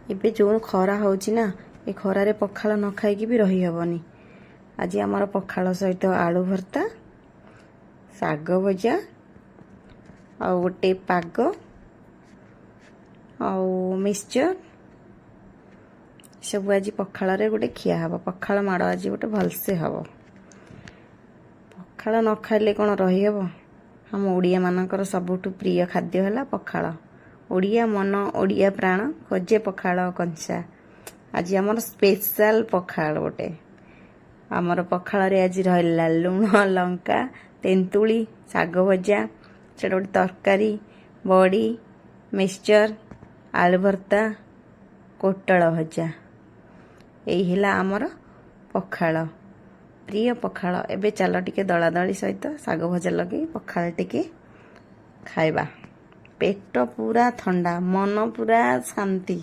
ଏବେ ଯେଉଁ ଖରା ହେଉଛି ନା, ଏ ଖରାରେ ପଖାଳ ନ ଖାଇକି ବି ରହିହେବନି। ଆଜି ଆମର ପଖାଳ ସହିତ ଆଳୁ ଭର୍ତ୍ତା, ଶାଗ ଭଜା, ଆଉ ଗୋଟେ ପାଗ, ଆଉ ମିକ୍ସଚର ସବୁ ଆଜି ପଖାଳରେ ଗୋଟେ ଖିଆ ହେବ। ପଖାଳ ମାଡ଼ ଆଜି ଗୋଟେ ଭଲସେ ହେବ। ପଖାଳ ନ ଖାଇଲେ କ'ଣ ରହିହେବ? ଆମ ଓଡ଼ିଆମାନଙ୍କର ସବୁଠୁ ପ୍ରିୟ ଖାଦ୍ୟ ହେଲା ପଖାଳ। ଓଡ଼ିଆ ମନ, ଓଡ଼ିଆ ପ୍ରାଣ, ଖୋଜେ ପଖାଳ କଂସା। ଆଜି ଆମର ସ୍ପେଶାଲ ପଖାଳ ଗୋଟେ। ଆମର ପଖାଳରେ ଆଜି ରହିଲା ଲୁଣ, ଲଙ୍କା, ତେନ୍ତୁଳି, ଶାଗ ଭଜା, ସେଟା ଗୋଟେ ତରକାରୀ, ବଡ଼ି, ମିକ୍ସଚର, ଆଳୁ ଭର୍ତ୍ତା, ପୋଟଳ ଭଜା। ଏଇ ହେଲା ଆମର ପଖାଳ, ପ୍ରିୟ ପଖାଳ। ଏବେ ଚାଲ ଟିକେ ଦଳାଦଳି ସହିତ ଶାଗ ଭଜା ଲଗେଇ ପଖାଳ ଟିକେ ଖାଇବା। ପେଟ ପୁରା ଥଣ୍ଡା, ମନ ପୁରା ଶାନ୍ତି।